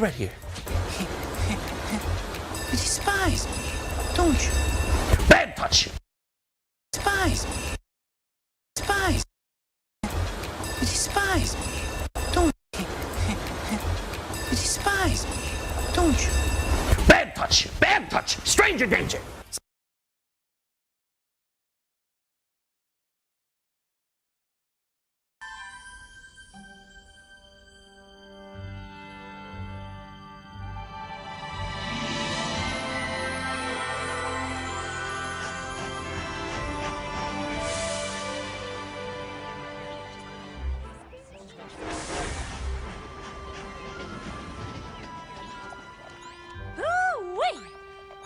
Right here. You despise me, don't you? Bad touch! Despise me. Despise. You despise me, don't you? You despise me, don't you? Bad touch! Bad touch! Stranger danger!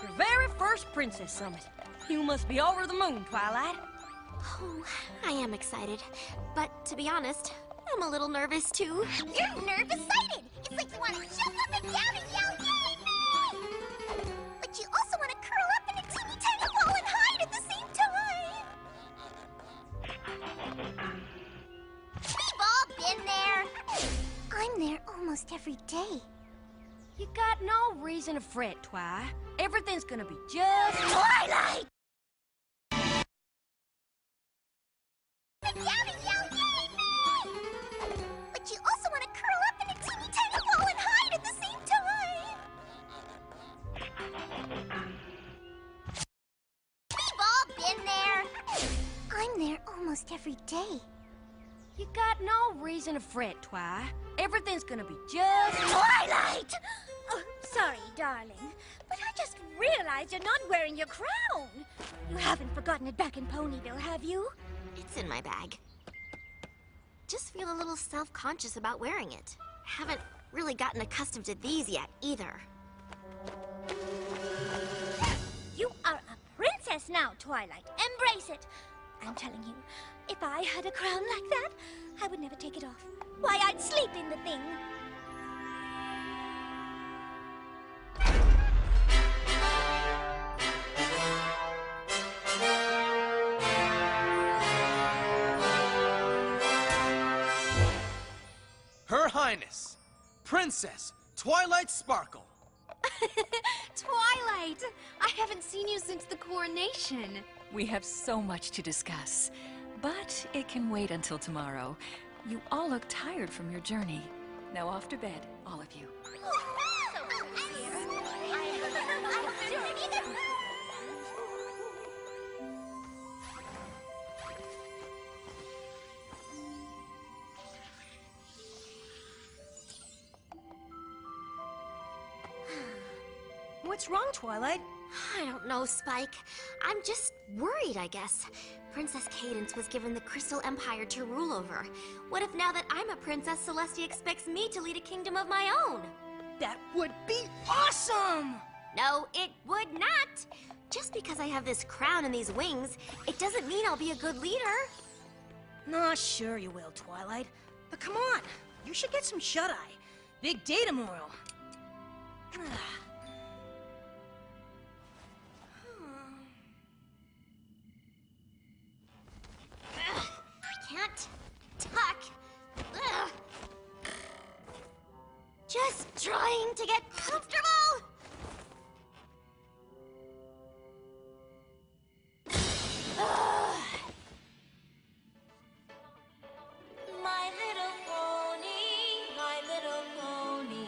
Your very first Princess Summit. You must be over the moon, Twilight. Oh, I am excited. But to be honest, I'm a little nervous too. You're nerve-excited! It's like you want to jump up and down and yell, "Yay, me!" But you also want to curl up in a teeny tiny ball and hide at the same time! We've all been there! I'm there almost every day. You got no reason to fret, Twi. Everything's gonna be just Twilight! Down and yell, "Yay, me!" But you also want to curl up in a teeny tiny ball and hide at the same time! We've all been there! I'm there almost every day. You got no reason to fret, Twi. Everything's gonna be just Twilight! Oh, sorry, darling, but I just realized you're not wearing your crown. You haven't forgotten it back in Ponyville, have you? It's in my bag. Just feel a little self-conscious about wearing it. Haven't really gotten accustomed to these yet, either. You are a princess now, Twilight. Embrace it. I'm telling you, if I had a crown like that, I would never take it off. Why, I'd sleep in the thing. Her Highness, Princess Twilight Sparkle. Twilight! I haven't seen you since the coronation. We have so much to discuss, but it can wait until tomorrow. You all look tired from your journey. Now off to bed, all of you. What's wrong, Twilight? I don't know, Spike. I'm just worried, I guess. Princess Cadance was given the Crystal Empire to rule over. What if now that I'm a princess, Celestia expects me to lead a kingdom of my own? That would be awesome! No, it would not! Just because I have this crown and these wings, it doesn't mean I'll be a good leader. Nah, sure you will, Twilight. But come on, you should get some shut-eye. Big day tomorrow. Can't talk. Ugh. Just trying to get comfortable. Ugh. My little pony, my little pony.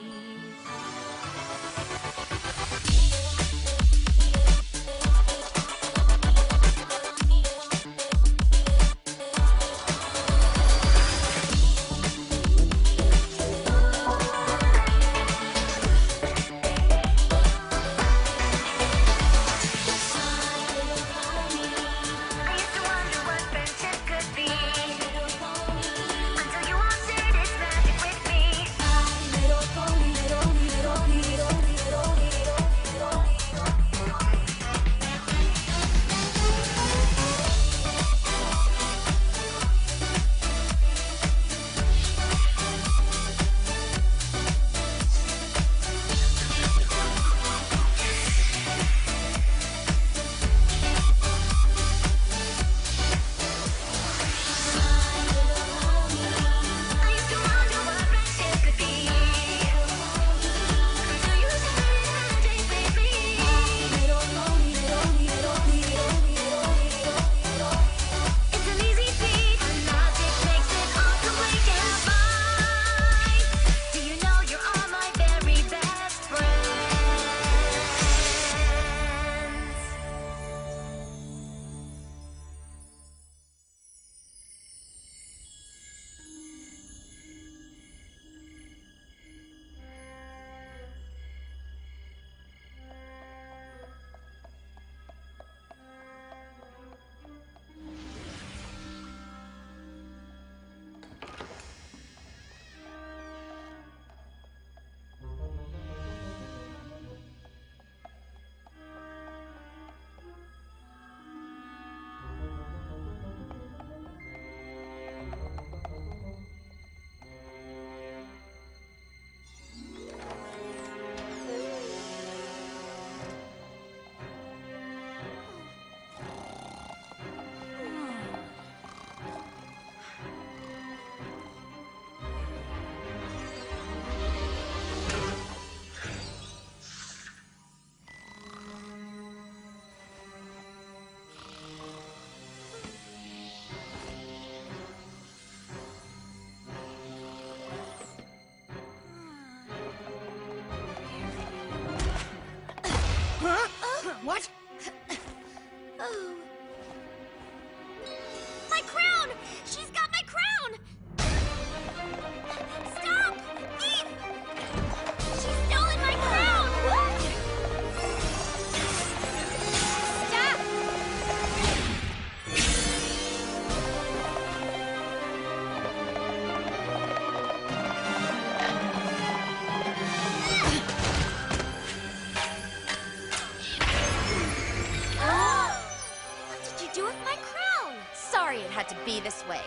say.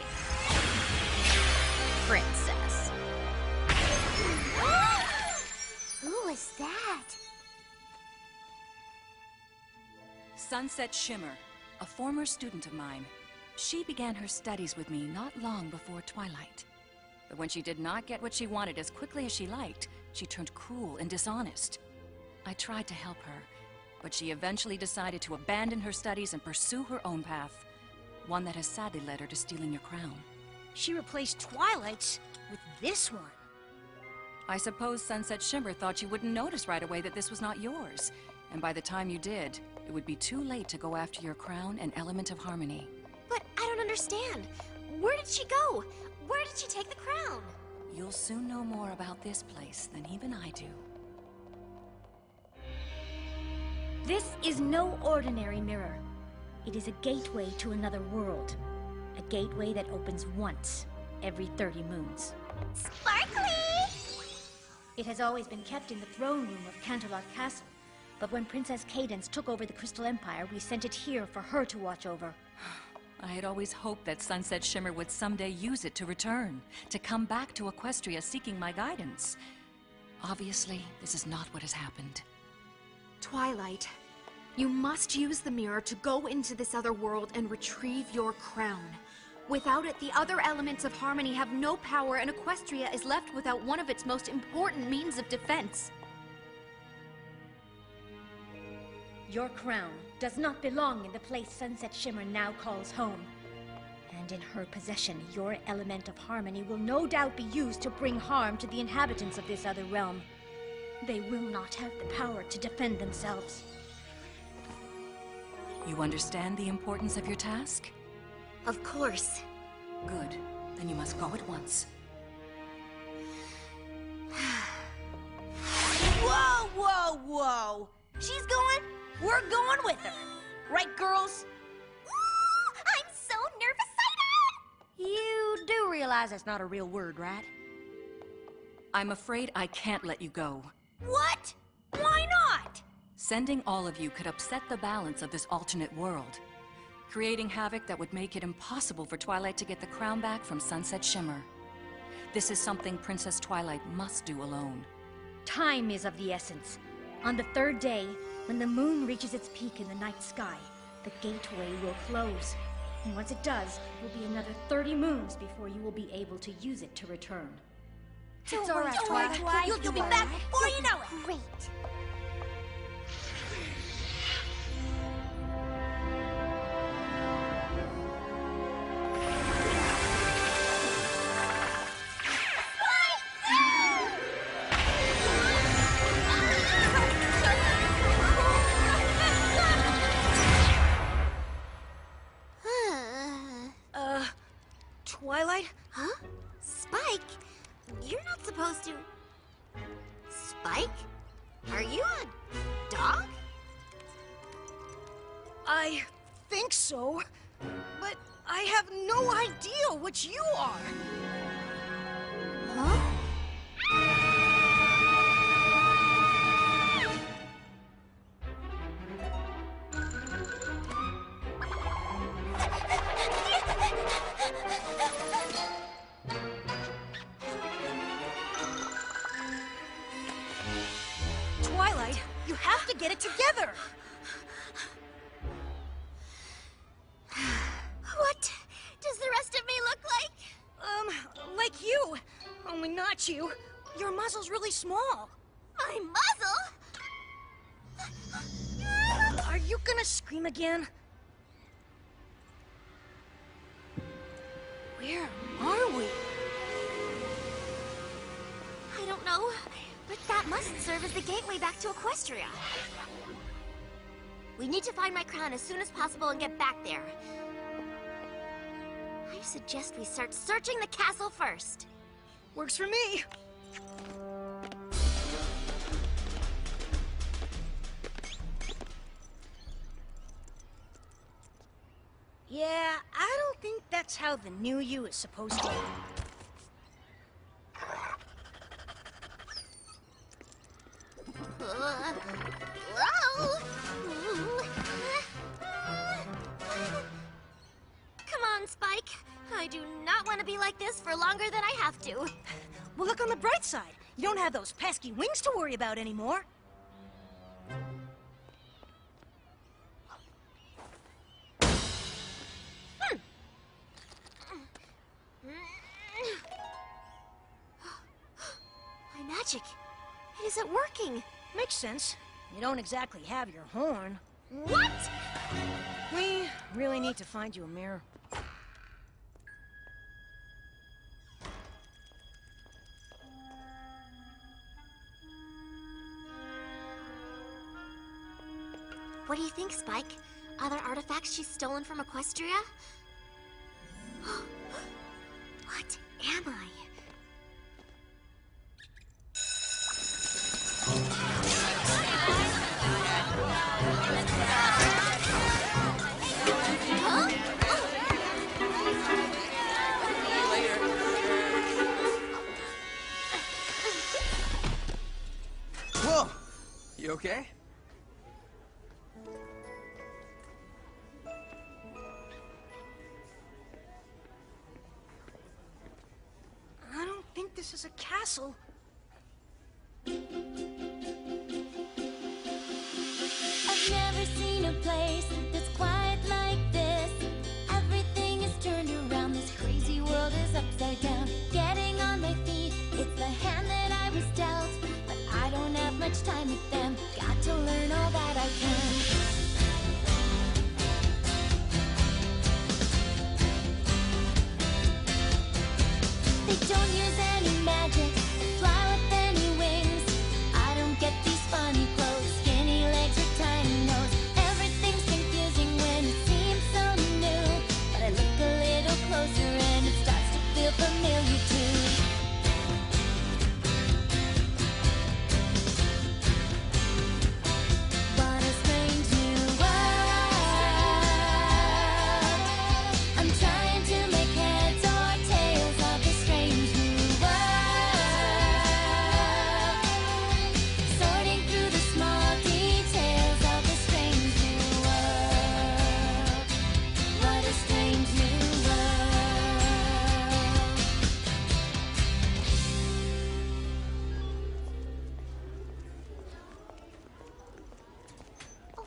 Princess. Who is that? Sunset Shimmer, a former student of mine. She began her studies with me not long before twilight. But when she did not get what she wanted as quickly as she liked, she turned cruel and dishonest. I tried to help her, but she eventually decided to abandon her studies and pursue her own path. One that has sadly led her to stealing your crown. She replaced Twilight's with this one. I suppose Sunset Shimmer thought you wouldn't notice right away that this was not yours. And by the time you did, it would be too late to go after your crown and element of harmony. But I don't understand. Where did she go? Where did she take the crown? You'll soon know more about this place than even I do. This is no ordinary mirror. It is a gateway to another world. A gateway that opens once every 30 moons. Sparkly! It has always been kept in the throne room of Canterlot Castle, but when Princess Cadance took over the Crystal Empire, we sent it here for her to watch over. I had always hoped that Sunset Shimmer would someday use it to return, to come back to Equestria seeking my guidance. Obviously, this is not what has happened. Twilight, you must use the mirror to go into this other world and retrieve your crown. Without it, the other elements of harmony have no power, and Equestria is left without one of its most important means of defense. Your crown does not belong in the place Sunset Shimmer now calls home. And in her possession, your element of harmony will no doubt be used to bring harm to the inhabitants of this other realm. They will not have the power to defend themselves. You understand the importance of your task? Of course. Good. Then you must go at once. Whoa, whoa, whoa! She's going, we're going with her. Right, girls? Ooh, I'm so nervous-sighted! You do realize that's not a real word, right? I'm afraid I can't let you go. What? Why not? Sending all of you could upset the balance of this alternate world, creating havoc that would make it impossible for Twilight to get the crown back from Sunset Shimmer. This is something Princess Twilight must do alone. Time is of the essence. On the third day, when the moon reaches its peak in the night sky, the gateway will close. And once it does, it will be another 30 moons before you will be able to use it to return. It's all right, Twilight. You'll be back before you know it. Great. Twilight? Huh? Spike? You're not supposed to... Spike? Are you a dog? I think so, but I have no idea what you are. Huh? Twilight, you have to get it together. What does the rest of me look like? Like you, only not you. Your muzzle's really small. My muzzle? Are you gonna scream again? Where are we? I don't know, but that must serve as the gateway back to Equestria. We need to find my crown as soon as possible and get back there. I suggest we start searching the castle first. Works for me. Yeah, I don't think that's how the new you is supposed to be. Whoa! Come on, Spike. I do to be like this for longer than I have to. Well, look on the bright side. You don't have those pesky wings to worry about anymore. My magic. It isn't working. Makes sense. You don't exactly have your horn. What? We really need to find you a mirror. What do you think, Spike? Other artifacts she's stolen from Equestria? What am I? Whoa! You okay? I don't think this is a castle. I've never seen a place that's quite like this. Everything is turned around, this crazy world is upside down. Getting on my feet, it's the hand that I was dealt. But I don't have much time with them, got to learn all that I can. They don't use any magic, fly with any wings. I don't get these funny clothes, skinny legs or tiny nose. Everything's confusing when it seems so new. But I look a little closer and it starts to feel familiar too. What a strange new world. I'm trying to make heads or tails of this strange new world. Sorting through the small details of this strange new world. What a strange new world. Oh,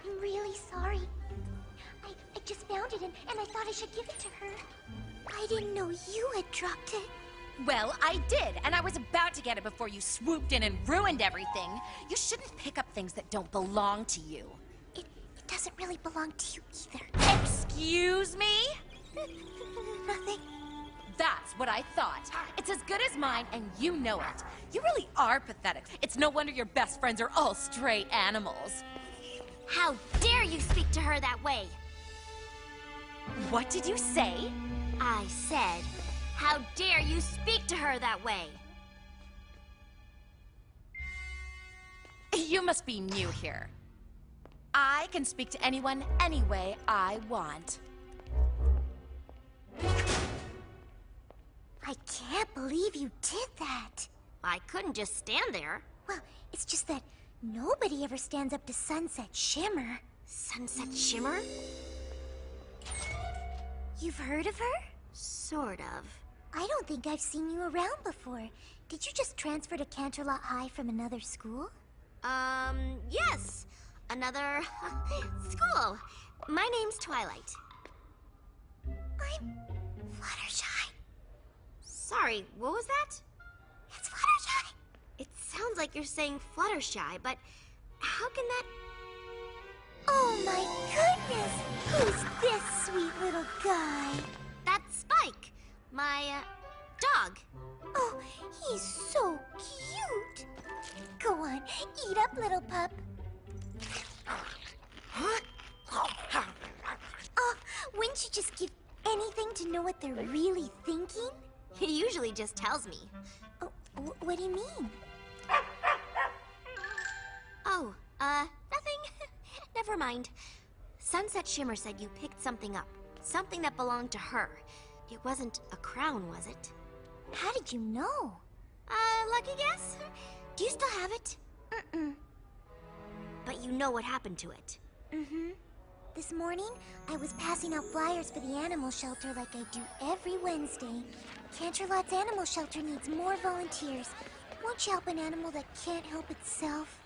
I'm really sorry. I just found it and I thought I should give it to her. I didn't know you had dropped it. Well, I did, and I was about to get it before you swooped in and ruined everything. You shouldn't pick up things that don't belong to you. It doesn't really belong to you either. Excuse me? Nothing. That's what I thought. It's as good as mine, and you know it. You really are pathetic. It's no wonder your best friends are all stray animals. How dare you speak to her that way? What did you say? I said, how dare you speak to her that way? You must be new here. I can speak to anyone any way I want. I can't believe you did that. I couldn't just stand there. Well, it's just that nobody ever stands up to Sunset Shimmer. Sunset Shimmer? You've heard of her? Sort of. I don't think I've seen you around before. Did you just transfer to Canterlot High from another school? Yes. Another school. My name's Twilight. I'm Fluttershy. Sorry, what was that? It's Fluttershy. It sounds like you're saying Fluttershy, but how can that... Oh my goodness! Who's this sweet little guy? That's Spike, my, dog. Oh, he's so cute. Go on, eat up, little pup. Oh, wouldn't you just give anything to know what they're really thinking? He usually just tells me. Oh, what do you mean? Oh, nothing. Never mind. Sunset Shimmer said you picked something up. Something that belonged to her. It wasn't a crown, was it? How did you know? Lucky guess? Do you still have it? Mm-mm. But you know what happened to it. Mm-hmm. This morning, I was passing out flyers for the animal shelter like I do every Wednesday. Canterlot's animal shelter needs more volunteers. Won't you help an animal that can't help itself?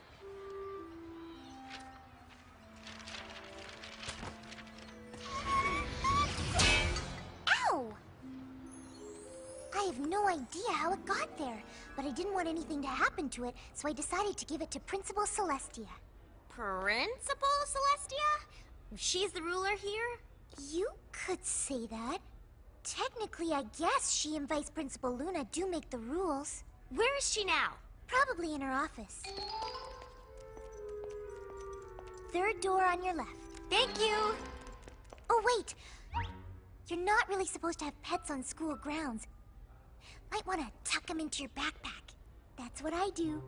Ow! I have no idea how it got there, but I didn't want anything to happen to it, so I decided to give it to Principal Celestia. Principal Celestia? She's the ruler here? You could say that. Technically, I guess she and Vice Principal Luna do make the rules. Where is she now? Probably in her office. Third door on your left. Thank you! Oh, wait! You're not really supposed to have pets on school grounds. Might want to tuck them into your backpack. That's what I do.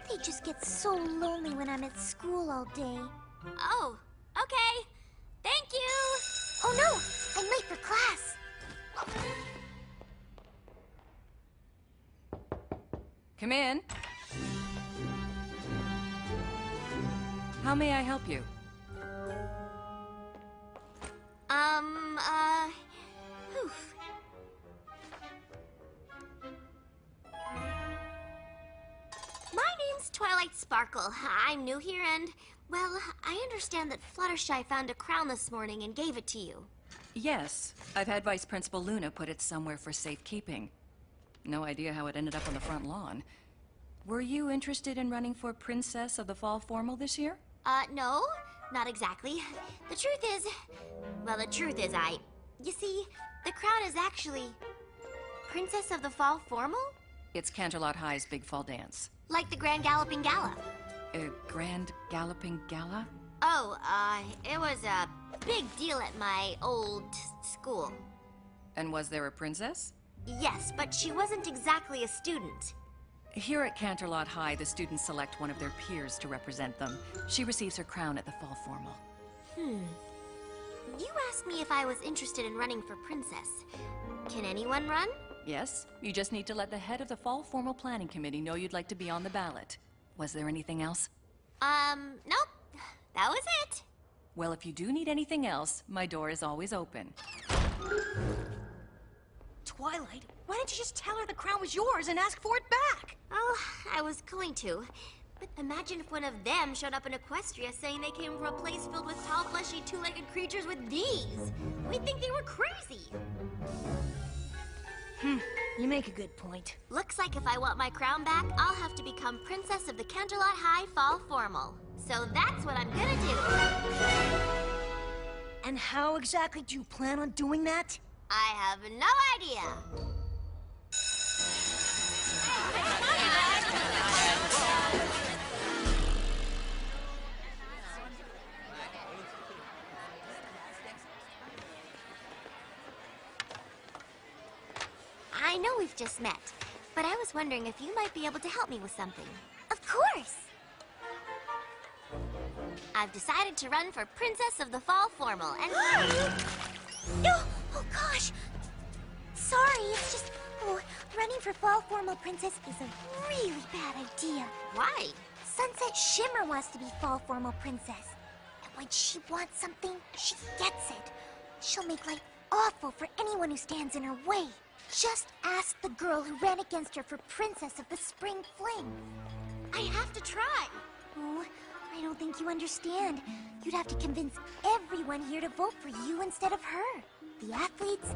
They just get so lonely when I'm at school all day. Oh, okay. Thank you! Oh no! I'm late for class! Come in. How may I help you? Oof. My name's Twilight Sparkle. I'm new here and, well, I understand that Fluttershy found a crown this morning and gave it to you. Yes, I've had Vice Principal Luna put it somewhere for safekeeping. No idea how it ended up on the front lawn. Were you interested in running for Princess of the Fall Formal this year? No, not exactly. The truth is, you see, the crown is actually Princess of the Fall Formal? It's Canterlot High's Big Fall Dance. Like the Grand Galloping Gala. A Grand Galloping Gala? Oh, it was a big deal at my old school. And was there a princess? Yes, but she wasn't exactly a student. Here at Canterlot High, the students select one of their peers to represent them. She receives her crown at the Fall Formal. You asked me if I was interested in running for princess. Can anyone run? Yes, you just need to let the head of the Fall Formal Planning Committee know you'd like to be on the ballot. Was there anything else? Nope. That was it. Well, if you do need anything else, my door is always open. Twilight, why didn't you just tell her the crown was yours and ask for it back? Oh, I was going to. But imagine if one of them showed up in Equestria saying they came from a place filled with tall, fleshy, two-legged creatures with D's. We'd think they were crazy. You make a good point. Looks like if I want my crown back, I'll have to become Princess of the Canterlot High Fall Formal. So that's what I'm gonna do. And how exactly do you plan on doing that? I have no idea. I know we've just met, but I was wondering if you might be able to help me with something. Of course! I've decided to run for Princess of the Fall Formal, and... Oh gosh! Sorry, it's just... Oh, running for Fall Formal Princess is a really bad idea. Why? Sunset Shimmer wants to be Fall Formal Princess. And when she wants something, she gets it. She'll make life awful for anyone who stands in her way. Just ask the girl who ran against her for Princess of the Spring Fling. I have to try. Oh, I don't think you understand. You'd have to convince everyone here to vote for you instead of her. The athletes,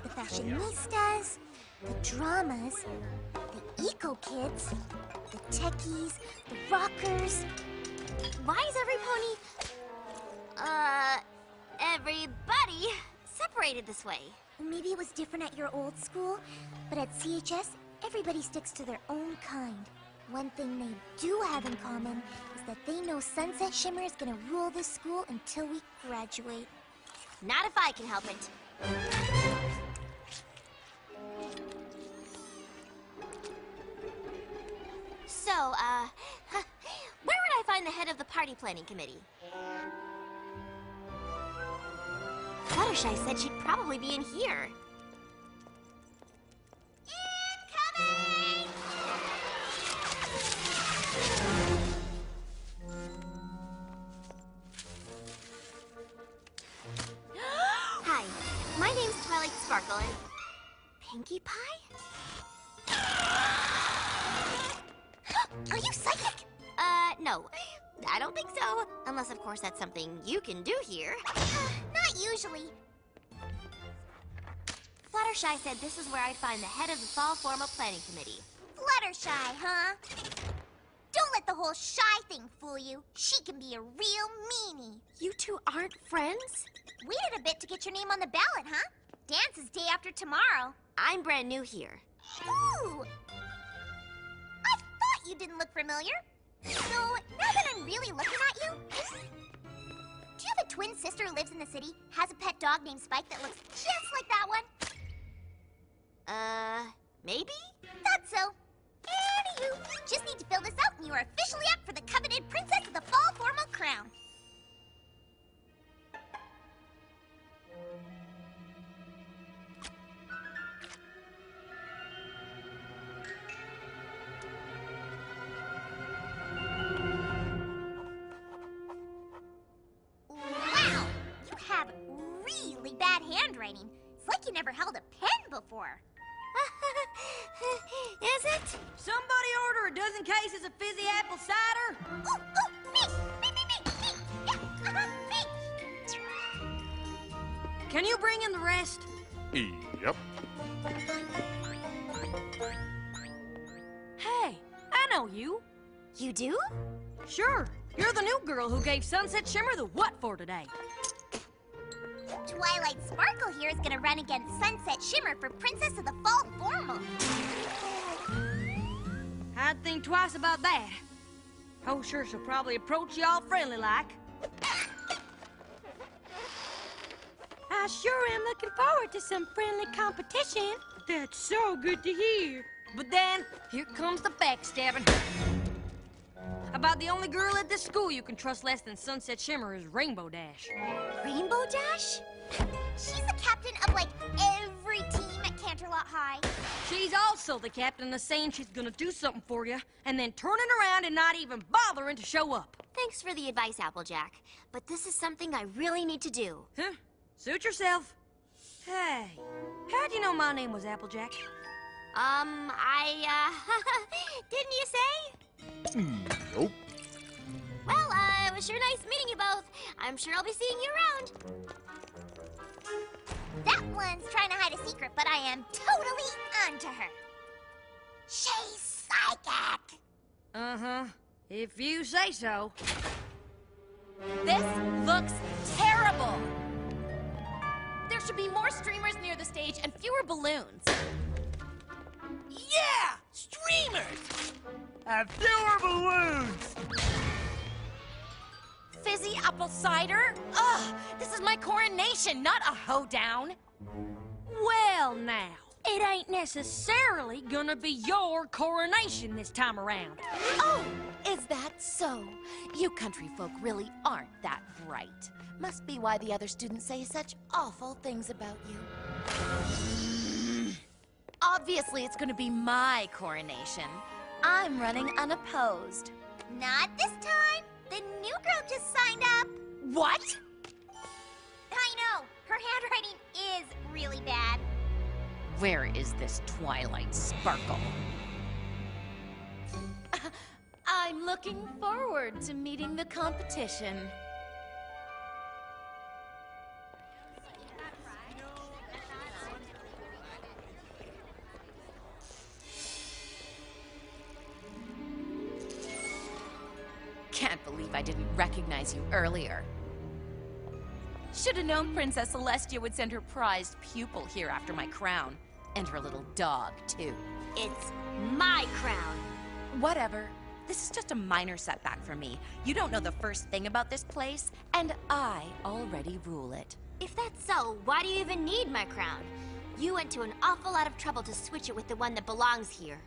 the fashionistas, the dramas, the eco-kids, the techies, the rockers. Why is everybody separated this way? Maybe it was different at your old school, but at CHS, everybody sticks to their own kind. One thing they do have in common is that they know Sunset Shimmer is gonna rule this school until we graduate. Not if I can help it. So, where would I find the head of the party planning committee? Fluttershy said she'd probably be in here. Incoming! No, I don't think so. Unless, of course, that's something you can do here. Not usually. Fluttershy said this is where I'd find the head of the Fall Formal Planning Committee. Fluttershy, huh? Don't let the whole shy thing fool you. She can be a real meanie. You two aren't friends? Waited a bit to get your name on the ballot, huh? Dance is day after tomorrow. I'm brand new here. Ooh! I thought you didn't look familiar. So, now that I'm really looking at you, do you have a twin sister who lives in the city, has a pet dog named Spike that looks just like that one? Maybe? Thought so. Anywho, just need to fill this out and you are officially up for the coveted Princess of the Fall Formal Crown. Wow! You have really bad handwriting. It's like you never held a pen before. Is it? Somebody order a dozen cases of fizzy apple cider. Ooh, me! Yeah, me! Can you bring in the rest? Yep. Hey, I know you. You do? Sure, you're the new girl who gave Sunset Shimmer the what for today. Twilight Sparkle here is gonna run against Sunset Shimmer for Princess of the Fall Formal. I'd think twice about that. Oh, sure, she'll probably approach you all friendly-like. I sure am looking forward to some friendly competition. That's so good to hear. But then, here comes the backstabbing. About the only girl at this school you can trust less than Sunset Shimmer is Rainbow Dash. Rainbow Dash? She's the captain of, like, every team at Canterlot High. She's also the captain that's saying she's gonna do something for you, and then turning around and not even bothering to show up. Thanks for the advice, Applejack. But this is something I really need to do. Huh? Suit yourself. Hey, how'd you know my name was Applejack? Didn't you say? Nope. Well, it was sure nice meeting you both. I'm sure I'll be seeing you around. That one's trying to hide a secret, but I am totally onto her. She's psychic. Uh-huh. If you say so. This looks terrible. There should be more streamers near the stage and fewer balloons. Yeah! Streamers! And fewer balloons! Fizzy apple cider? Ugh, this is my coronation, not a hoedown. Well, now, it ain't necessarily gonna be your coronation this time around. Oh, is that so? You country folk really aren't that bright. Must be why the other students say such awful things about you. Obviously, it's gonna be my coronation. I'm running unopposed. Not this time. The new girl just signed up. What? I know. Her handwriting is really bad. Where is this Twilight Sparkle? I'm looking forward to meeting the competition. Can't believe I didn't recognize you earlier. Should have known Princess Celestia would send her prized pupil here after my crown. And her little dog, too. It's my crown. Whatever. This is just a minor setback for me. You don't know the first thing about this place, and I already rule it. If that's so, why do you even need my crown? You went to an awful lot of trouble to switch it with the one that belongs here.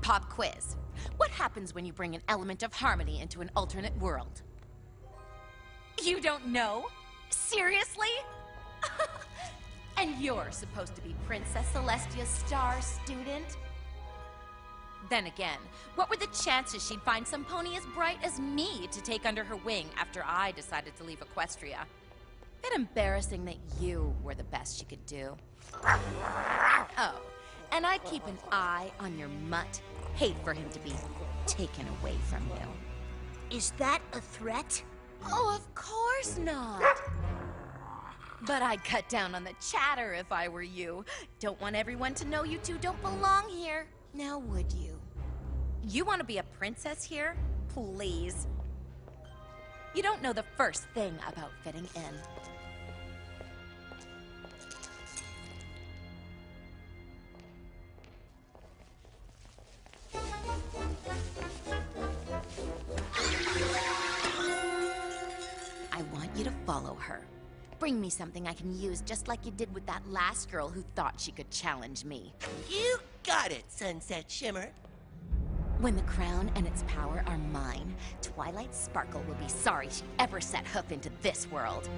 Pop quiz. What happens when you bring an element of harmony into an alternate world? You don't know? Seriously? And you're supposed to be Princess Celestia's star student? Then again, what were the chances she'd find some pony as bright as me to take under her wing after I decided to leave Equestria? Bit embarrassing that you were the best she could do. Oh, and I'd keep an eye on your mutt. Hate for him to be taken away from you. Is that a threat? Oh, of course not. But I'd cut down on the chatter if I were you. Don't want everyone to know you two don't belong here. Now would you? You want to be a princess here? Please. You don't know the first thing about fitting in. I want you to follow her. Bring me something I can use, just like you did with that last girl who thought she could challenge me. You got it, Sunset Shimmer. When the crown and its power are mine, Twilight Sparkle will be sorry she ever set hoof into this world.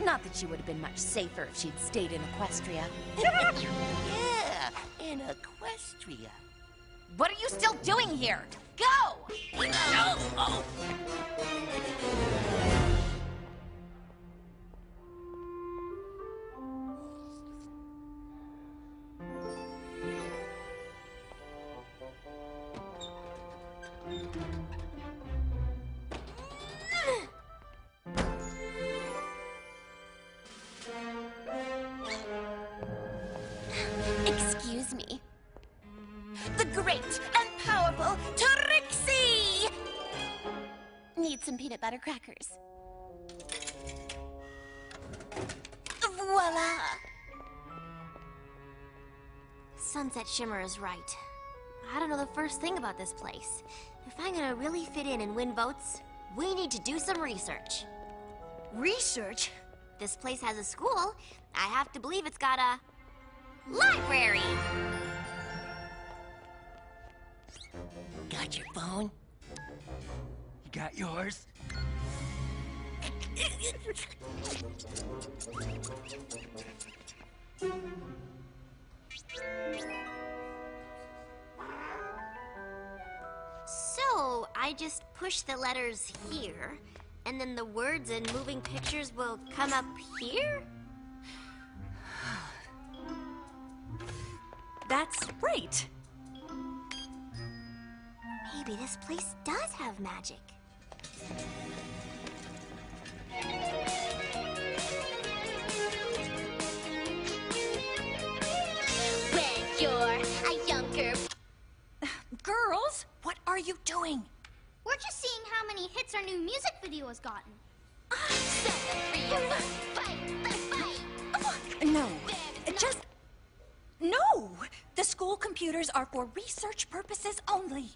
Not that she would have been much safer if she'd stayed in Equestria. Yeah, in Equestria. What are you still doing here? Go! No! Oh. Excuse me. The great and powerful Trixie! Need some peanut butter crackers. Voila! Sunset Shimmer is right. I don't know the first thing about this place. If I'm gonna really fit in and win votes, we need to do some research. Research? This place has a school. I have to believe it's got a library. Got your phone? You got yours? So, I just push the letters here, and then the words and moving pictures will come up here? That's right. Maybe this place does have magic. When you're a younger... Girls, what are you doing? We're just seeing how many hits our new music video has gotten. No, just... No! The school computers are for research purposes only.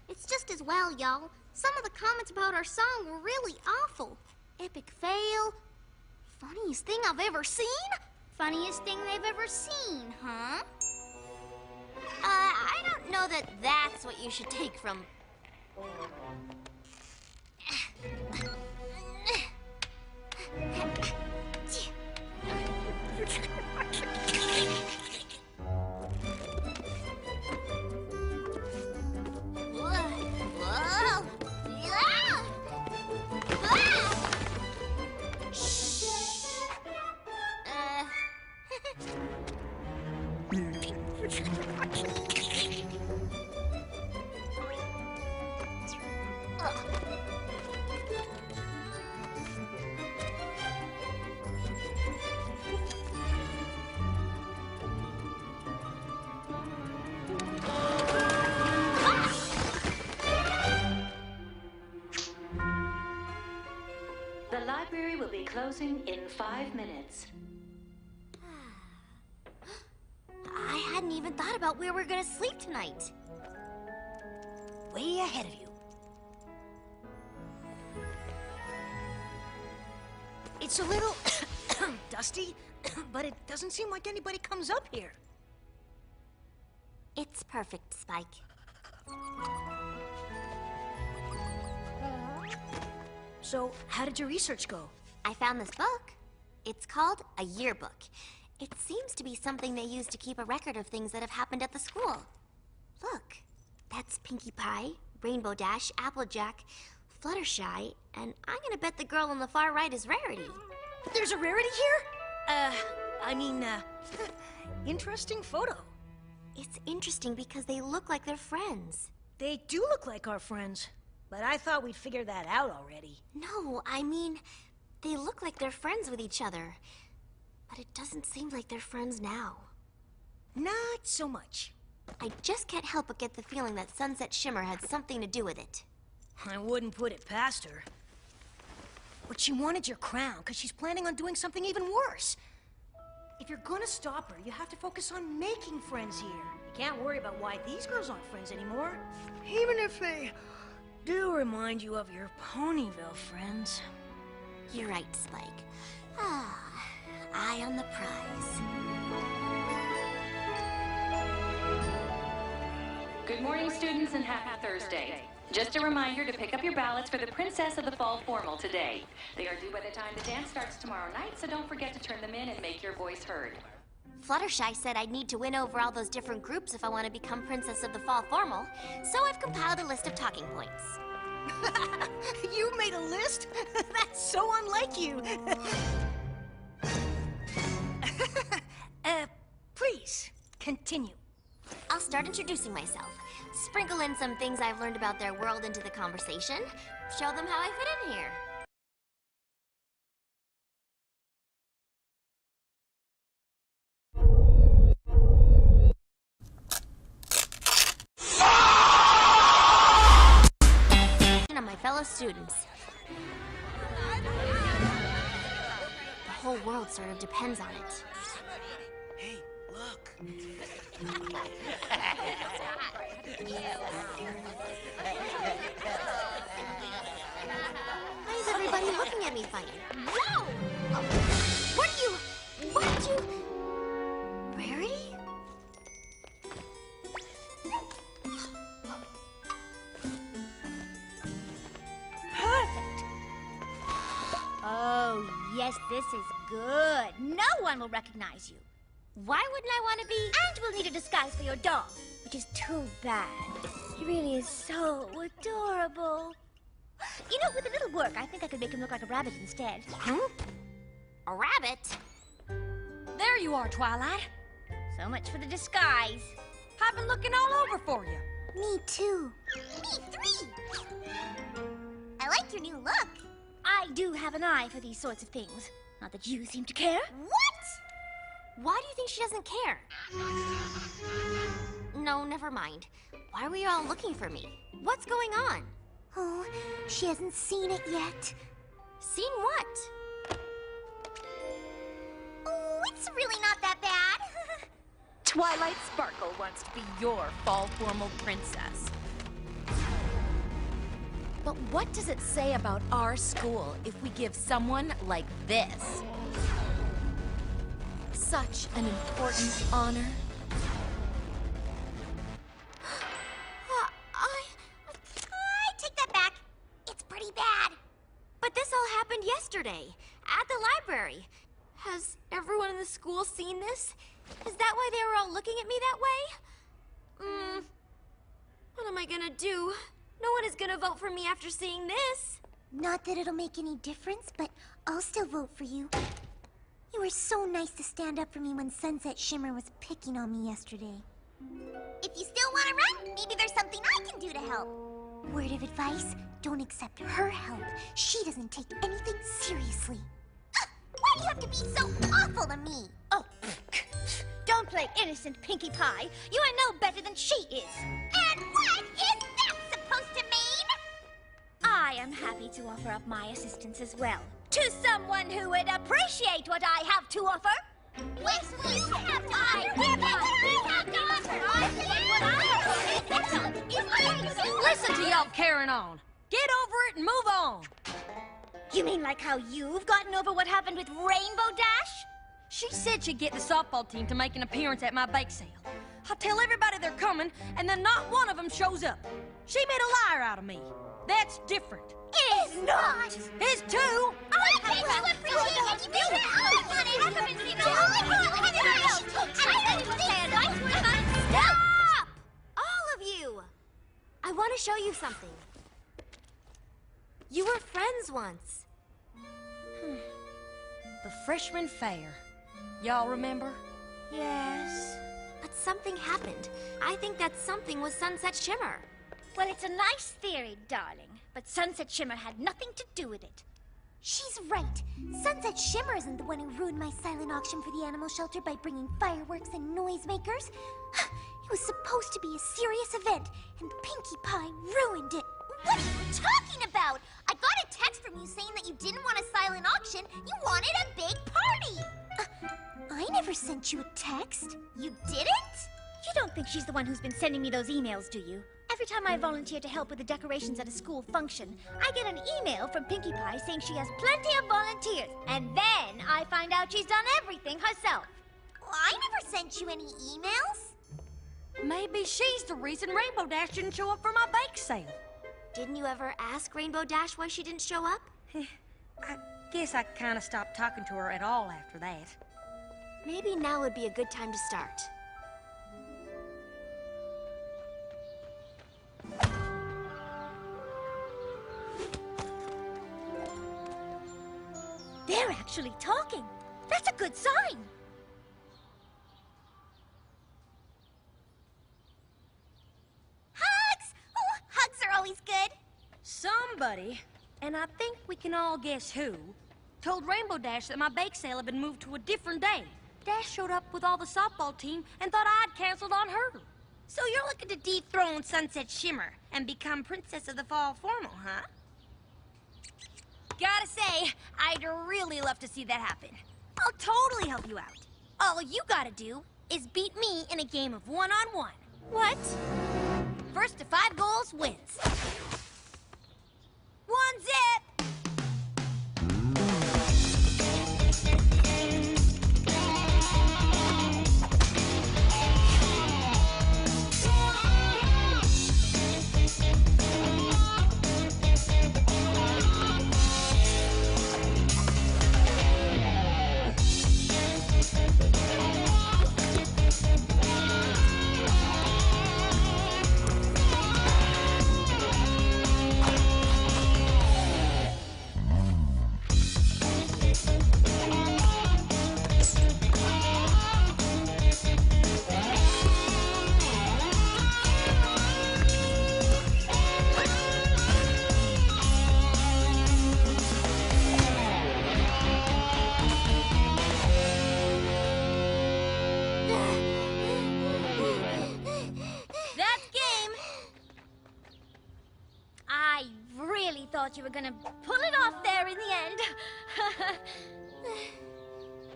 It's just as well, y'all. Some of the comments about our song were really awful. Epic fail. Funniest thing I've ever seen? Funniest thing they've ever seen, huh? I don't know that that's what you should take from... The library will be closing in 5 minutes. I hadn't even thought about where we're gonna sleep tonight. Way ahead of you. It's a little dusty, but it doesn't seem like anybody comes up here. It's perfect, Spike. So, how did your research go? I found this book. It's called a yearbook. It seems to be something they use to keep a record of things that have happened at the school. Look, that's Pinkie Pie, Rainbow Dash, Applejack, Fluttershy, and I'm gonna bet the girl on the far right is Rarity. There's a Rarity here? Interesting photo. It's interesting because they look like they're friends. They do look like our friends. but I thought we'd figured that out already. No, I mean, they look like they're friends with each other. But it doesn't seem like they're friends now. Not so much. I just can't help but get the feeling that Sunset Shimmer had something to do with it. I wouldn't put it past her. But she wanted your crown, because she's planning on doing something even worse. If you're gonna stop her, you have to focus on making friends here. You can't worry about why these girls aren't friends anymore. Even if they do remind you of your Ponyville friends. You're right, Spike. Ah, eye on the prize. Good morning, students, and happy Thursday. Just a reminder to pick up your ballots for the Princess of the Fall formal today. They are due by the time the dance starts tomorrow night, so don't forget to turn them in and make your voice heard. Fluttershy said I'd need to win over all those different groups if I want to become Princess of the Fall formal, so I've compiled a list of talking points. You made a list? That's so unlike you. Please, continue. I'll start introducing myself. Sprinkle in some things I've learned about their world into the conversation. Show them how I fit in here. And my fellow students. The whole world sort of depends on it. Hey, look. Why is everybody looking at me funny? Whoa! What did you... Rarity? Perfect. Oh, yes, this is good. No one will recognize you. Why wouldn't I want to be... And we'll need a disguise for your dog, which is too bad. He really is so adorable. You know, with a little work, I think I could make him look like a rabbit instead. Huh? A rabbit? There you are, Twilight. So much for the disguise. I've been looking all over for you. Me too. Me three! I like your new look. I do have an eye for these sorts of things. Not that you seem to care. What? Why do you think she doesn't care? No, never mind. Why were you all looking for me? What's going on? Oh, she hasn't seen it yet. Seen what? Oh, it's really not that bad. Twilight Sparkle wants to be your fall formal princess. But what does it say about our school if we give someone like this such an important honor? I take that back. It's pretty bad. But this all happened yesterday, at the library. Has everyone in the school seen this? Is that why they were all looking at me that way? What am I gonna do? No one is gonna vote for me after seeing this. Not that it'll make any difference, but I'll still vote for you. You were so nice to stand up for me when Sunset Shimmer was picking on me yesterday. If you still want to run, maybe there's something I can do to help. Word of advice, don't accept her help. She doesn't take anything seriously. Why do you have to be so awful to me? Oh, don't play innocent Pinkie Pie. You are no better than she is. And what is that supposed to mean? I am happy to offer up my assistance as well. To someone who would appreciate what I have to offer. What do you have to offer? Listen to y'all carrying on. Get over it and move on. You mean like how you've gotten over what happened with Rainbow Dash? She said she'd get the softball team to make an appearance at my bake sale. I'll tell everybody they're coming, and then not one of them shows up. She made a liar out of me. That's different. It's not! Is too! Stop! All of you! I want to show you something. You were friends once. The freshman fair. Y'all remember? Yes. But something happened. I think that something was Sunset Shimmer. Well, it's a nice theory, darling, but Sunset Shimmer had nothing to do with it. She's right. Sunset Shimmer isn't the one who ruined my silent auction for the animal shelter by bringing fireworks and noisemakers. It was supposed to be a serious event, and Pinkie Pie ruined it. What are you talking about? I got a text from you saying that you didn't want a silent auction. You wanted a big party. I never sent you a text. You didn't? You don't think she's the one who's been sending me those emails, do you? Every time I volunteer to help with the decorations at a school function, I get an email from Pinkie Pie saying she has plenty of volunteers. And then I find out she's done everything herself. Well, I never sent you any emails. Maybe she's the reason Rainbow Dash didn't show up for my bake sale. Didn't you ever ask Rainbow Dash why she didn't show up? I guess I kind of stopped talking to her at all after that. Maybe now would be a good time to start. They're actually talking. That's a good sign. Hugs! Oh, hugs are always good. Somebody, and I think we can all guess who, told Rainbow Dash that my bake sale had been moved to a different day. Dash showed up with all the softball team and thought I'd canceled on her. So you're looking to dethrone Sunset Shimmer and become Princess of the Fall Formal, huh? Gotta say, I'd really love to see that happen. I'll totally help you out. All you gotta do is beat me in a game of one-on-one. What? First to 5 goals wins. 1 zip! thought you were gonna pull it off there in the end.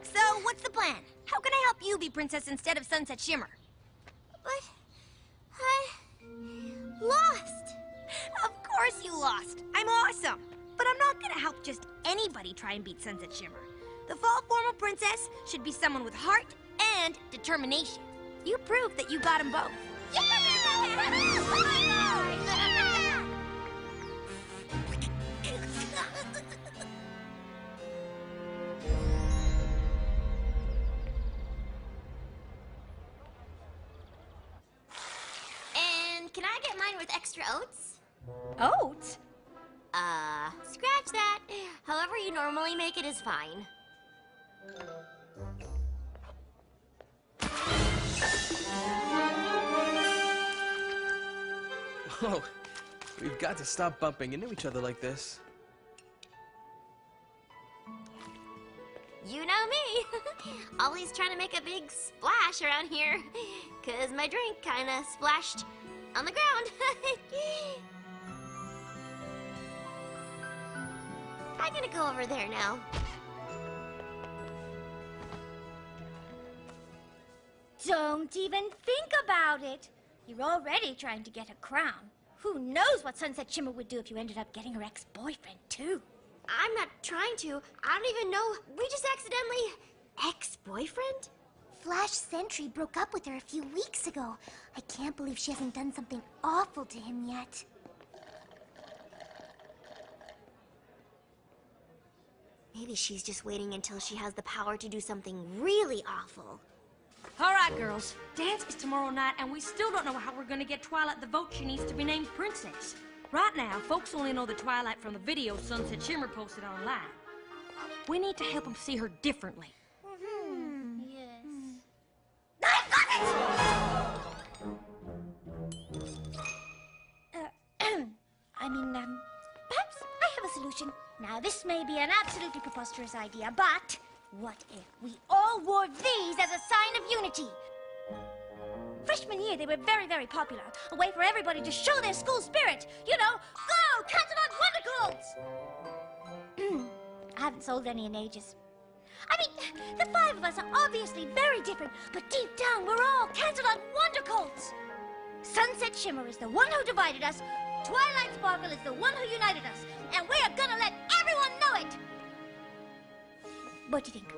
So, what's the plan? How can I help you be princess instead of Sunset Shimmer? But I lost. Of course you lost. I'm awesome. But I'm not gonna help just anybody try and beat Sunset Shimmer. The fall formal princess should be someone with heart and determination. You proved that you got them both. And can I get mine with extra oats? Oats? Scratch that. However you normally make it is fine. Whoa, we've got to stop bumping into each other like this. You know me. Always trying to make a big splash around here. 'Cause my drink kinda splashed on the ground. I'm gonna go over there now. Don't even think about it. You're already trying to get a crown. Who knows what Sunset Shimmer would do if you ended up getting her ex-boyfriend, too? I'm not trying to. I don't even know. We just accidentally... Ex-boyfriend? Flash Sentry broke up with her a few weeks ago. I can't believe she hasn't done something awful to him yet. Maybe she's just waiting until she has the power to do something really awful. All right, girls. Dance is tomorrow night, and we still don't know how we're gonna get Twilight the vote she needs to be named princess. Right now, folks only know the Twilight from the video Sunset Shimmer posted online. We need to help them see her differently. Yes. Perhaps I have a solution. Now, this may be an absolutely preposterous idea, but what if we all wore these as a sign of unity? Freshman year, they were very, very popular. A way for everybody to show their school spirit. You know, go, Catalan Wondercolds! I haven't sold any in ages. I mean, the five of us are obviously very different, but deep down, we're all Catalan Wondercolds. Sunset Shimmer is the one who divided us, Twilight Sparkle is the one who united us, and we're gonna let everyone know it! What do you think?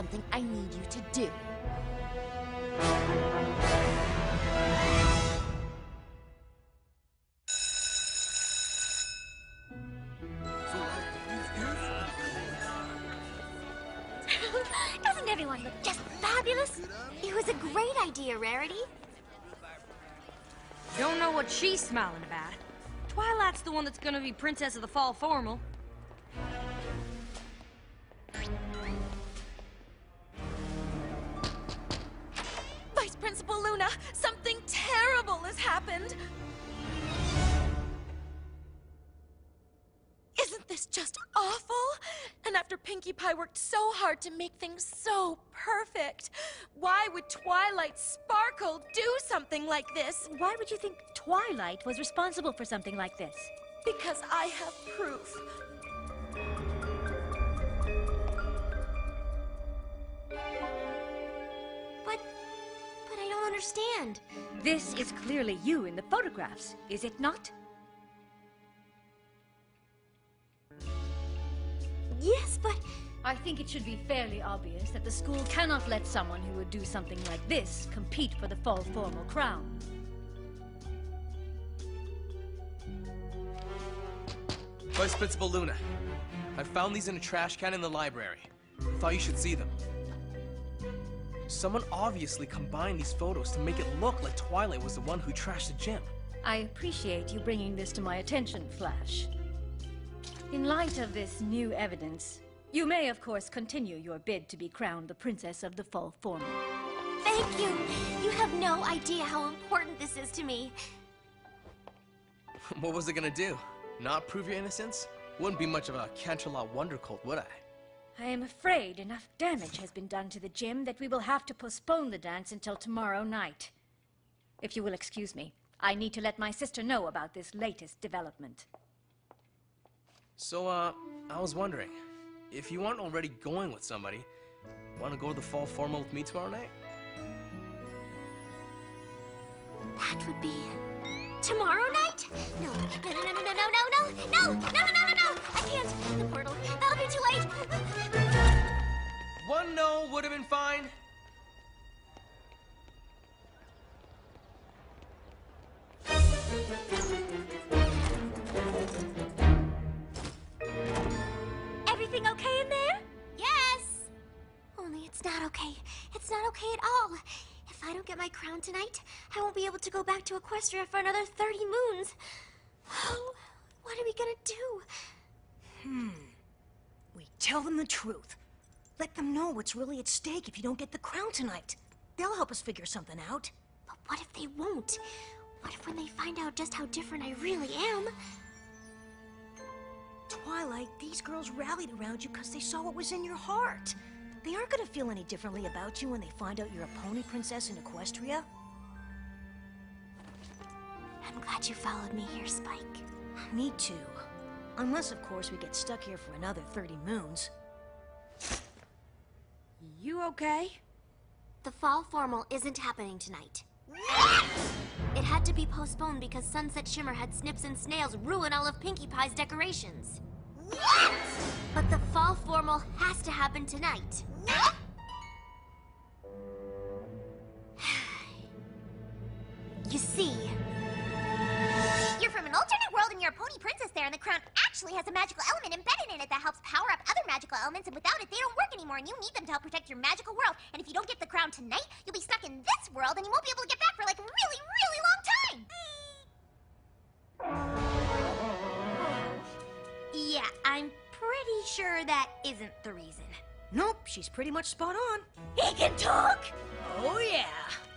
something I need you to do. Doesn't everyone look just fabulous? It was a great idea, Rarity. Don't know what she's smiling about. Twilight's the one that's gonna be Princess of the Fall Formal. Vice Principal Luna, something terrible has happened. Isn't this is just awful. And after Pinkie Pie worked so hard to make things so perfect, why would Twilight Sparkle do something like this? Why would you think Twilight was responsible for something like this? Because I have proof. But I don't understand. This is clearly you in the photographs, is it not? Yes, but... I think it should be fairly obvious that the school cannot let someone who would do something like this compete for the fall formal crown. Vice Principal Luna, I found these in a trash can in the library. I thought you should see them. Someone obviously combined these photos to make it look like Twilight was the one who trashed the gym. I appreciate you bringing this to my attention, Flash. In light of this new evidence, you may, of course, continue your bid to be crowned the Princess of the Fall Formal. Thank you! You have no idea how important this is to me. What was it gonna do? Not prove your innocence? Wouldn't be much of a Canterlot wonder colt, would I? I am afraid enough damage has been done to the gym that we will have to postpone the dance until tomorrow night. If you will excuse me, I need to let my sister know about this latest development. So, I was wondering, if you aren't already going with somebody, want to go to the fall formal with me tomorrow night? That would be... tomorrow night? No, no! I can't! The portal. That'll be too late! One no would have been fine. Everything okay in there? Yes! Only it's not okay. It's not okay at all. If I don't get my crown tonight, I won't be able to go back to Equestria for another 30 moons. What are we gonna do? We tell them the truth. Let them know what's really at stake if you don't get the crown tonight. They'll help us figure something out. But what if they won't? What if when they find out just how different I really am? Twilight, these girls rallied around you because they saw what was in your heart. They aren't gonna feel any differently about you when they find out you're a pony princess in Equestria. I'm glad you followed me here, Spike. Me too. Unless, of course, we get stuck here for another 30 moons. You okay? The fall formal isn't happening tonight. It had to be postponed because Sunset Shimmer had Snips and Snails ruin all of Pinkie Pie's decorations. But the fall formal has to happen tonight. You see... You're from an alternate world and you're a pony princess there, and the crown actually has a magical element embedded in it that helps power up other magical elements, and without it, they don't work anymore, and you need them to help protect your magical world. And if you don't get the crown tonight, you'll be stuck in this world, and you won't be able to get back for, like, a really, really long time! Yeah, I'm pretty sure that isn't the reason. Nope, she's pretty much spot on. He can talk! Oh, yeah.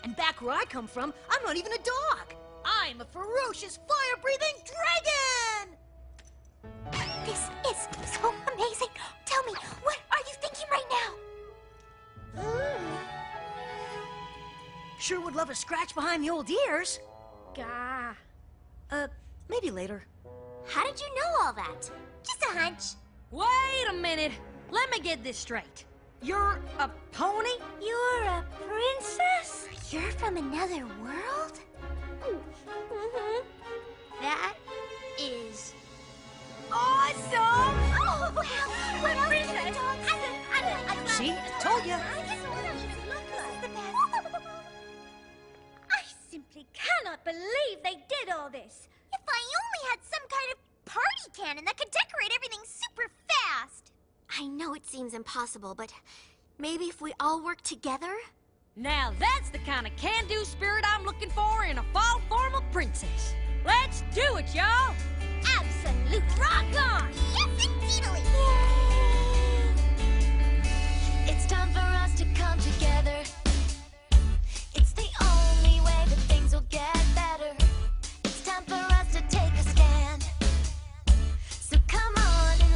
And back where I come from, I'm not even a dog. I'm a ferocious, fire-breathing dragon! This is so amazing. Tell me, what are you thinking right now? Sure would love a scratch behind the old ears. Gah. Maybe later. How did you know all that? Just a hunch. Wait a minute. Let me get this straight. You're a pony? You're a princess? You're from another world? That is awesome! Oh, wow! What else can I do? See? Told ya. I simply cannot believe they did all this. If I only had some kind of party cannon that could decorate everything super fast. I know it seems impossible, but maybe if we all work together? Now that's the kind of can-do spirit I'm looking for in a fall formal princess. Let's do it, y'all! Absolute rock on! Yes, indeedly! It's time for us to come together. It's the only way that things will get better. It's time for us to take a stand. So come on and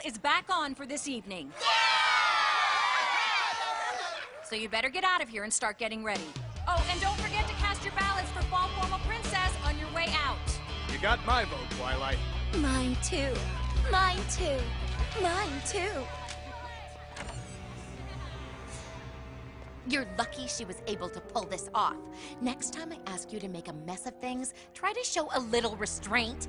is back on for this evening. So you better get out of here and start getting ready. Oh, and don't forget to cast your ballots for Fall Formal Princess on your way out. You got my vote, Twilight. Mine too. Mine too. Mine too. You're lucky she was able to pull this off. Next time I ask you to make a mess of things, try to show a little restraint.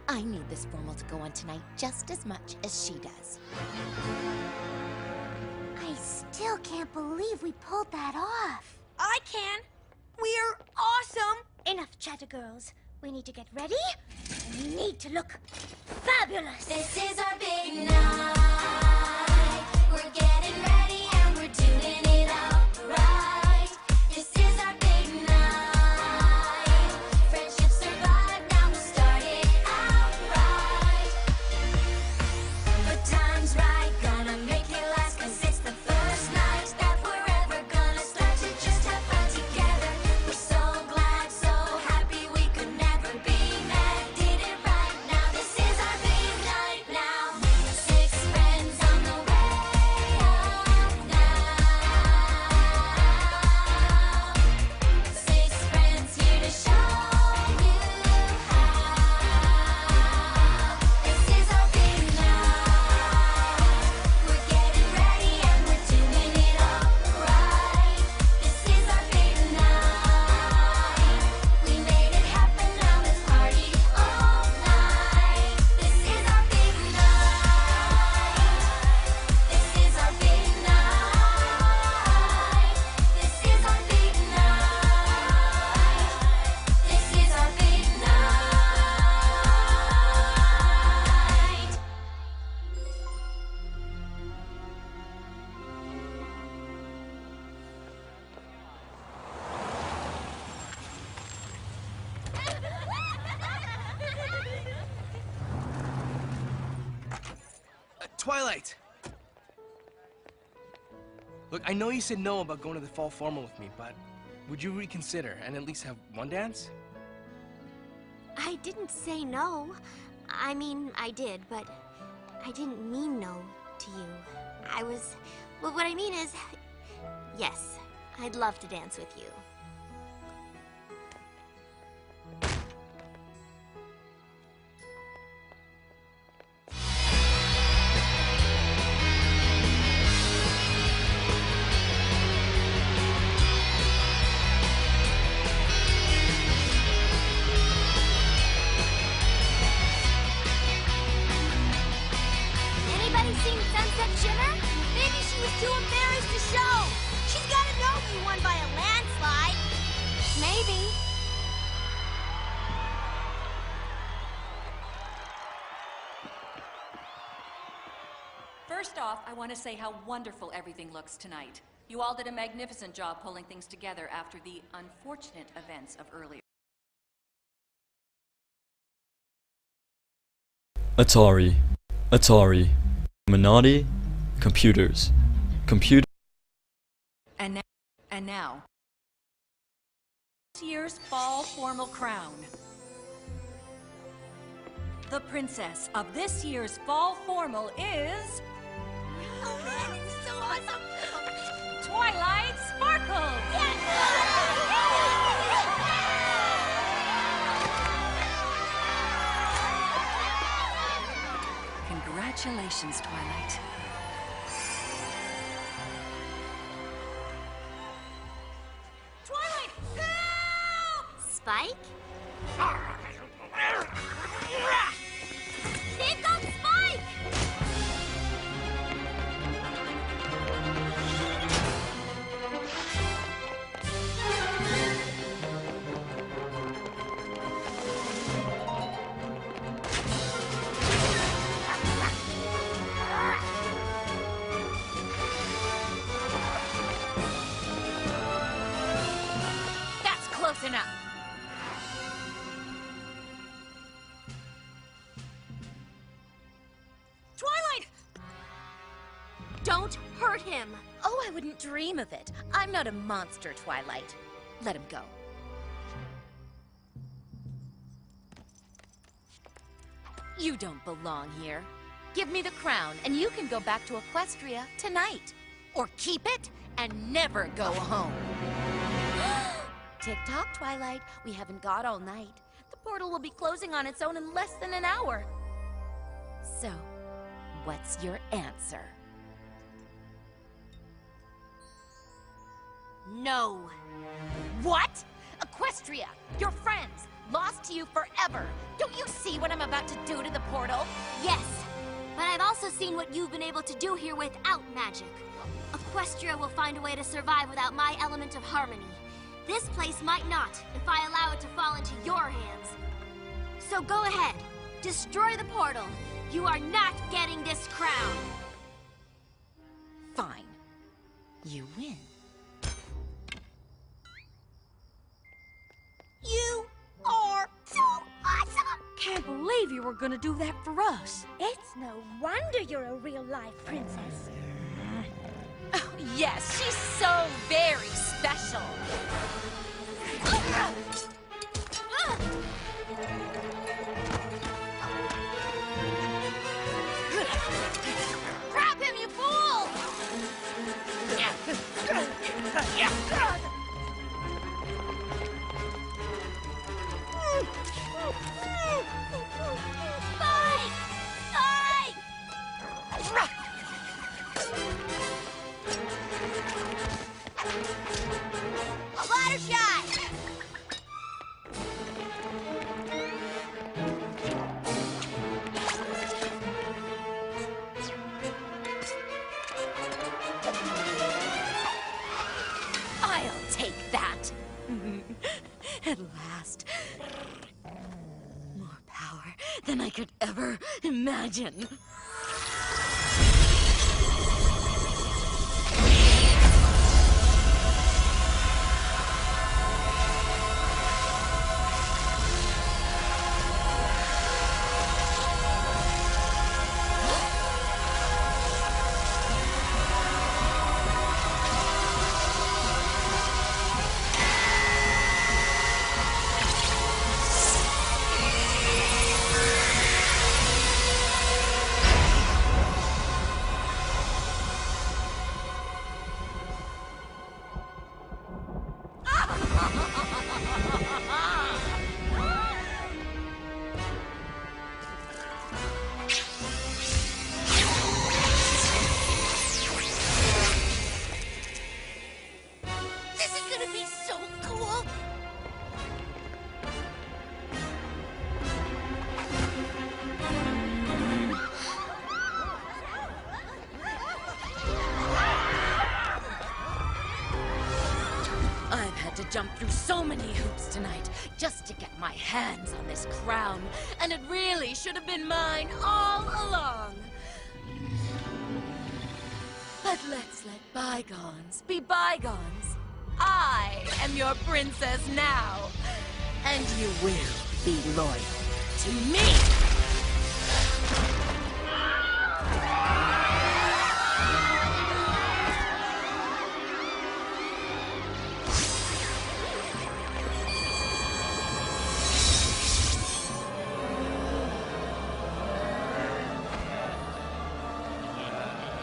I need this formal to go on tonight just as much as she does. I still can't believe we pulled that off. I can. We're awesome. Enough chatter, girls. We need to get ready, and we need to look fabulous. This is our big night. We're getting ready and we're doing it all right. This is our big night. Friendship survive, now we'll start it out right. The time's right, gonna make it last, 'cause it's the first night that we're ever gonna start to just have fun together. We're so glad, so happy, we could never be mad. Did it right now, this is our big night now. 6 friends on the way up now. 6 friends here to show you how. This is our big night. We're getting ready and we're doing it all right. This is our big night. We made it happen, now let's party all night. This is our big night. This is our big night. This is our big night. This is our big night. Twilight! Look, I know you said no about going to the fall formal with me, but would you reconsider and at least have one dance? I didn't say no. I mean, I did, but I didn't mean no to you. Well, what I mean is, yes, I'd love to dance with you. Anybody seen Sunset Shimmer? Maybe she was too embarrassed to show. She's gotta know you won by a landslide. Maybe. First off, I want to say how wonderful everything looks tonight. You all did a magnificent job pulling things together after the unfortunate events of earlier. Atari, Illuminati, computers, And now, this year's fall formal crown. The princess of this year's fall formal is... Oh man, it's so awesome. Twilight Sparkles! Congratulations, Twilight. Twilight, help! Spike? Here comes Spike! That's close enough. Twilight! Don't hurt him. Oh, I wouldn't dream of it. I'm not a monster, Twilight. Let him go. You don't belong here. Give me the crown, and you can go back to Equestria tonight. Or keep it and never go home. Tick-tock, Twilight. We haven't got all night. The portal will be closing on its own in less than an hour. So, what's your answer? No. What? Equestria, your friends, lost to you forever. Don't you see what I'm about to do to the portal? Yes, but I've also seen what you've been able to do here without magic. Equestria will find a way to survive without my element of harmony. This place might not, if I allow it to fall into your hands. So go ahead, destroy the portal. You are not getting this crown. Fine. You win. You are so awesome! Can't believe you were gonna do that for us. It's no wonder you're a real-life princess. Oh, yes, she's so very special. Grab him, you fool! Fight! Fight! Ladder shot! I'll take that. At last. More power than I could ever imagine. Jump through so many hoops tonight just to get my hands on this crown, and it really should have been mine all along. But let's let bygones be bygones. I am your princess now, and you will be loyal to me.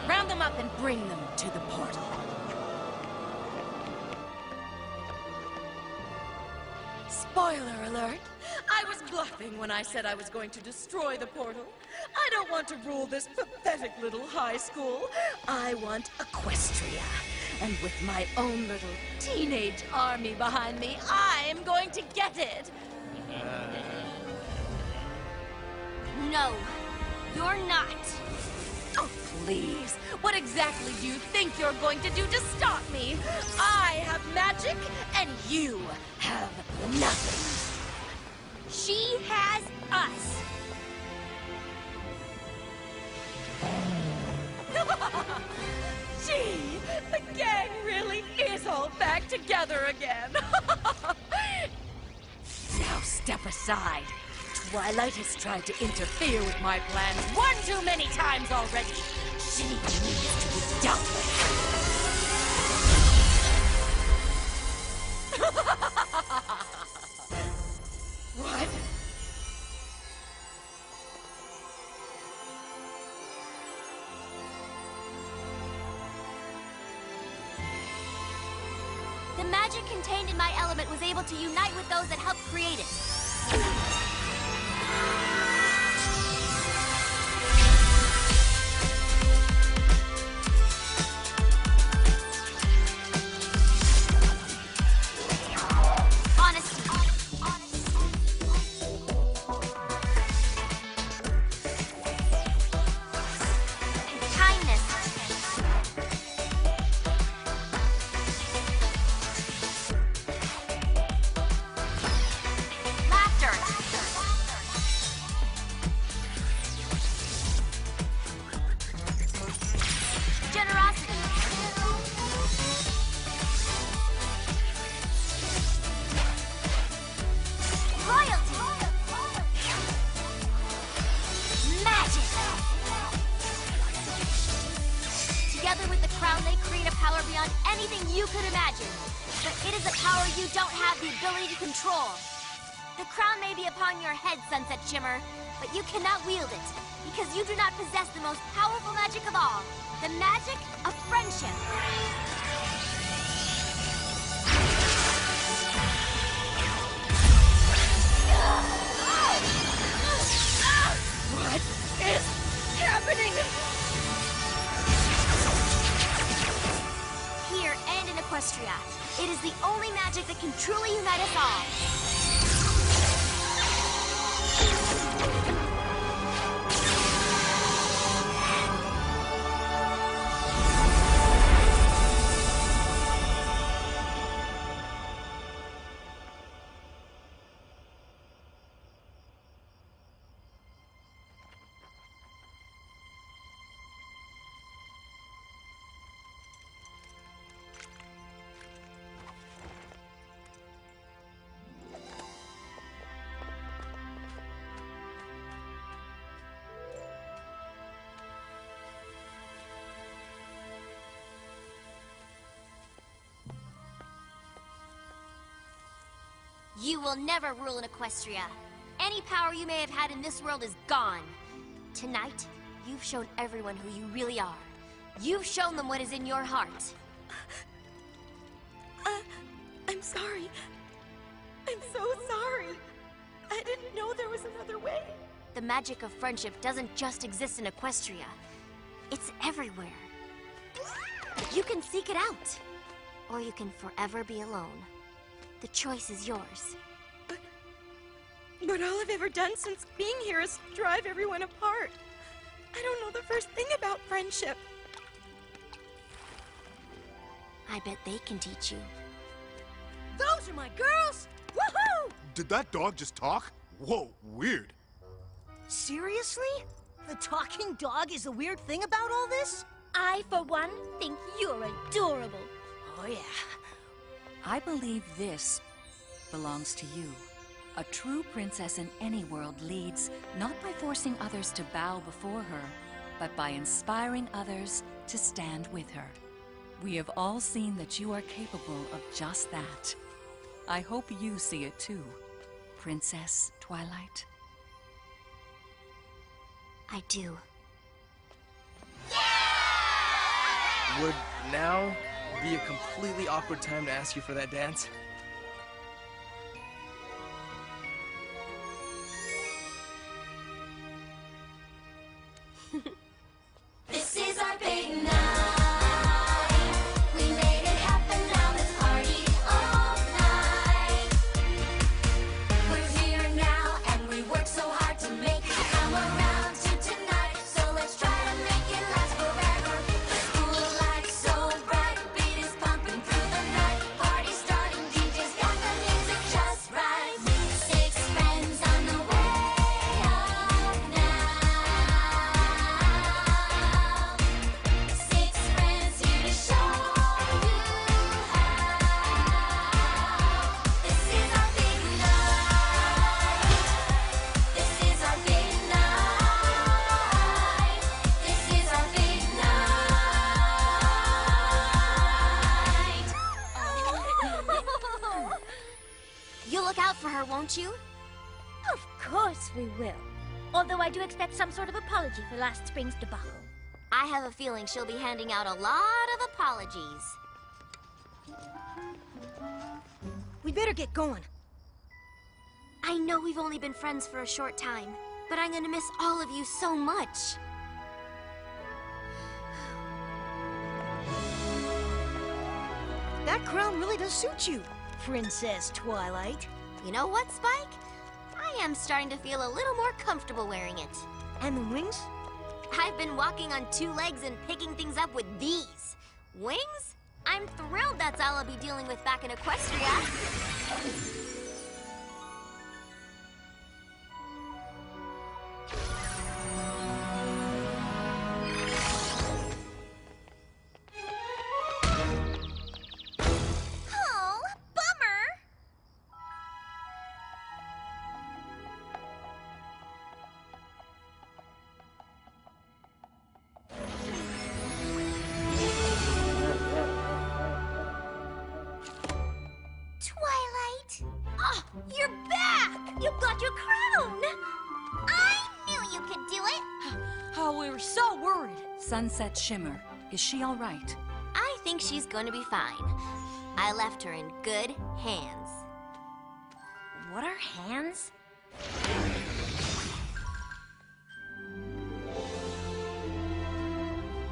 Round them up and bring them to the portal. Spoiler alert! I was bluffing when I said I was going to destroy the portal. I don't want to rule this pathetic little high school. I want Equestria. And with my own little teenage army behind me, I'm going to get it! No, you're not. Oh, please. What exactly do you think you're going to do to stop me? I have magic, and you have nothing. She has us. Gee, the gang really is all back together again. Now step aside. Twilight has tried to interfere with my plans one too many times already. She needs to be dealt with. What? magic contained in my element was able to unite with those that helped create it. Shimmer, but you cannot wield it, because you do not possess the most powerful magic of all, the magic of friendship. What is happening? Here and in Equestria, it is the only magic that can truly unite us all. You will never rule in Equestria. Any power you may have had in this world is gone. Tonight, you've shown everyone who you really are. You've shown them what is in your heart. I'm sorry. I'm so sorry. I didn't know there was another way. The magic of friendship doesn't just exist in Equestria. It's everywhere. You can seek it out, or you can forever be alone. The choice is yours. But all I've ever done since being here is drive everyone apart. I don't know the first thing about friendship. I bet they can teach you. Those are my girls! Woohoo! Did that dog just talk? Whoa, weird. Seriously? The talking dog is the weird thing about all this? I, for one, think you're adorable. Oh, yeah. I believe this belongs to you. A true princess in any world leads not by forcing others to bow before her, but by inspiring others to stand with her. We have all seen that you are capable of just that. I hope you see it too, Princess Twilight. I do. Would now be a completely awkward time to ask you for that dance? This is our big night. We made it happen, now let's party all night. We're here now and we worked so hard to make it come around to tonight. So let's try to make it last forever. The cool lights so bright, beat is pumping through the night. Party starting, DJ's got the music just right. 6 friends on the way up now. 6 friends here to show you how. This is our big night. This is our big night. This is our big night. You'll look out for her, won't you? Of course we will. Although I do expect some sort of apology for last spring's debacle. I have a feeling she'll be handing out a lot of apologies. We better get going. I know we've only been friends for a short time, but I'm gonna miss all of you so much. That crown really does suit you, Princess Twilight. You know what, Spike? I am starting to feel a little more comfortable wearing it. And the wings? I've been walking on 2 legs and picking things up with these. Wings? I'm thrilled that's all I'll be dealing with back in Equestria. You're back! You got your crown! I knew you could do it! Oh, we were so worried. Sunset Shimmer, is she all right? I think she's going to be fine. I left her in good hands. What are hands?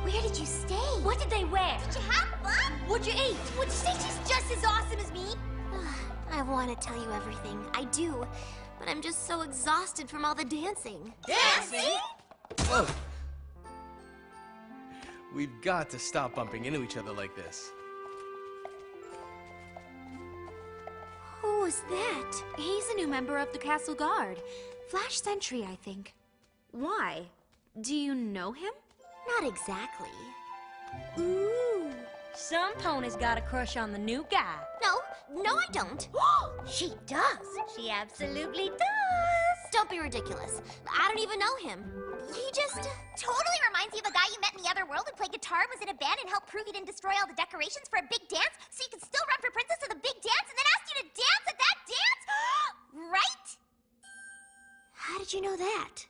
Where did you stay? What did they wear? Did you have fun? What'd you eat? Would you say she's just as awesome as me? I want to tell you everything. I do. But I'm just so exhausted from all the dancing. Dancing? Whoa. We've got to stop bumping into each other like this. Who was that? He's a new member of the Castle Guard. Flash Sentry, I think. Why? Do you know him? Not exactly. Ooh, some pony's got a crush on the new guy. No, I don't. She does. She absolutely does. Don't be ridiculous. I don't even know him. He just... Totally reminds you of a guy you met in the other world who played guitar and was in a band and helped prove he didn't destroy all the decorations for a big dance so you could still run for Princess of the Big Dance and then asked you to dance at that dance? Right? How did you know that?